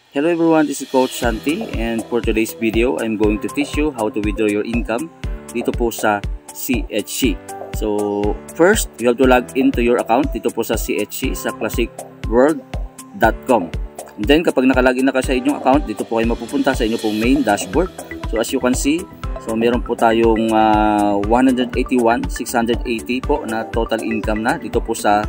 Hello everyone, this is Coach Santi, and for today's video, I'm going to teach you how to withdraw your income dito po sa CHC. So first, you have to log into your account dito po sa CHC sa classicworld.com. And then kapag nakalagin na ka sa inyong account, dito po kayo mapupunta sa inyong pong main dashboard. So as you can see, so meron po tayong 181,680 po na total income na dito po sa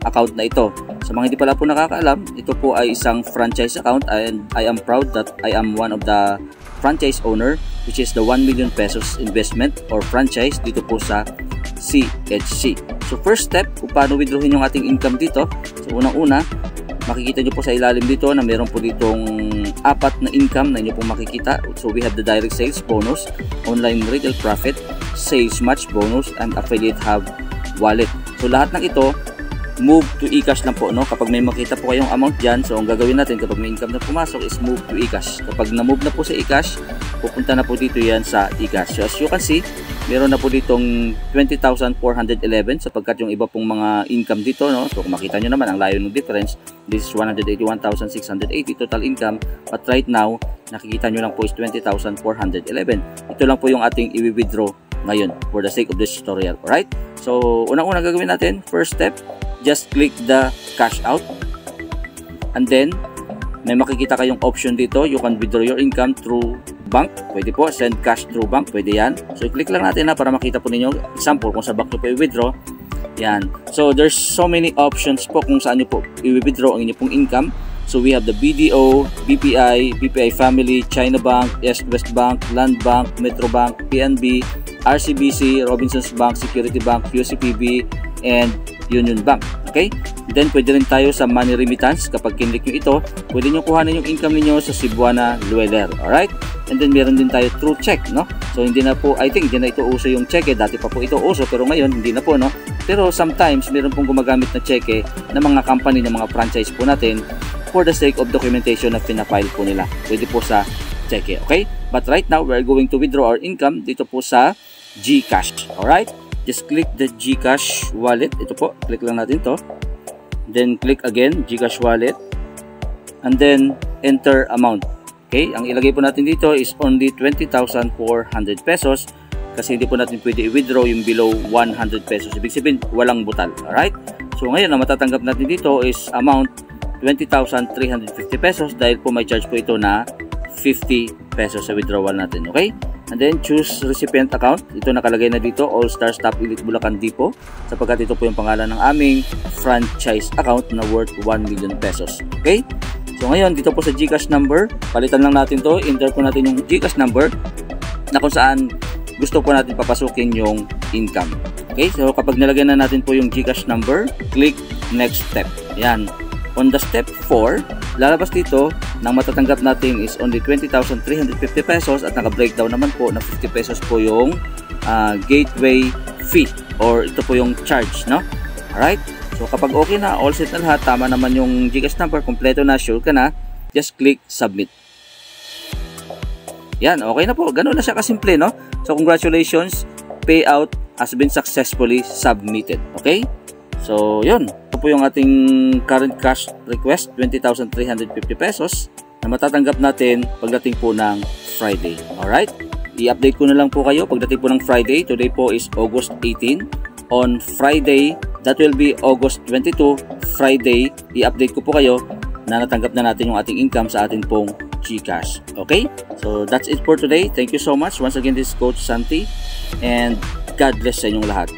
account na ito. Sa mga hindi pala po nakakaalam, ito po ay isang franchise account, and I am proud that I am one of the franchise owner, which is the 1 million pesos investment or franchise dito po sa CHC. So first step, kung paano withdrawin yung ating income dito. So unang-una, makikita nyo po sa ilalim dito na meron po ditong apat na income na inyo pong makikita. So we have the direct sales bonus, online retail profit, sales match bonus, and affiliate hub wallet. So lahat ng ito, move to eCash lang po, no? Kapag may makita po kayong amount dyan, so ang gagawin natin kapag may income na pumasok is move to eCash. Kapag na-move na po sa eCash, pupunta na po dito yan sa eCash. So as you can see, meron na po ditong 20,411 sapagkat yung iba pong mga income dito, no? So kung makita nyo naman ang layo ng difference, this is 181,680 total income, but right now, nakikita nyo lang po is 20,411. Ito lang po yung ating i-withdraw ngayon for the sake of this tutorial. Alright? So unang-una gagawin natin, first step, just click the cash out, and then may makikita kayong option dito. You can withdraw your income through bank. Pwede po, send cash through bank, pwede yan. So click lang natin para makita po ninyo example kung sa bank nyo po i-withdraw. Yan. So there's so many options po kung saan nyo po i-withdraw ang inyong pong income. So we have the BDO, BPI, BPI Family, China Bank, West Bank, Land Bank, Metro Bank, PNB, RCBC, Robinsons Bank, Security Bank, QCPB, and Union Bank. Okay? Then pwede rin tayo sa money remittance. Kapag kinlik nyo ito, pwede nyo kuhanin yung income niyo sa Cebuana Lueler. Alright? And then meron din tayo through check, no? So hindi na po, I think hindi na ito uso yung cheque. Dati pa po ito uso, pero ngayon hindi na po, no? Pero sometimes meron pong gumagamit na cheque ng mga company, ng mga franchise po natin for the sake of documentation na pinafile po nila. Pwede po sa cheque. Okay? But right now, we're going to withdraw our income dito po sa GCash. Alright? Just click the GCash wallet. Ito po, click lang natin to. Then click again, GCash wallet. And then enter amount. Okay, ang ilagay po natin dito is only 20,400 pesos kasi hindi po natin pwede i-withdraw yung below 100 pesos. Ibig sabihin, walang butal. Alright? So ngayon, ang matatanggap natin dito is amount 20,350 pesos dahil po may charge po ito na 50 pesos sa withdrawal natin. Okay? And then choose recipient account. Ito nakalagay na dito, All Stars Top Elite Bulacan Depot, sapagkat ito po yung pangalan ng aming franchise account na worth 1 million pesos. Okay? So ngayon, dito po sa GCash number, palitan lang natin to. Enter po natin yung GCash number na kung saan gusto po natin papasukin yung income. Okay? So kapag nilagyan na natin po yung GCash number, click next step. Yan. On the step 4, lalabas dito, nang matatanggap natin is only 20,350 pesos at naka-breakdown naman po na 50 pesos po yung gateway fee or ito po yung charge, no? Alright? So kapag okay na, all set na lahat, tama naman yung GCash number, kompleto na, sure ka na, just click submit. Yan, okay na po. Ganun na siya kasimple, no? So congratulations, payout has been successfully submitted. Okay? So yun, ito po yung ating current cash request, 20,350 pesos na matatanggap natin pagdating po ng Friday. Alright? I-update ko na lang po kayo pagdating po ng Friday. Today po is August 18. On Friday, that will be August 22, Friday, i-update ko po kayo na natanggap na natin yung ating income sa ating pong GCash. Okay? So that's it for today. Thank you so much. Once again, this is Coach Santi, and God bless sa inyong lahat.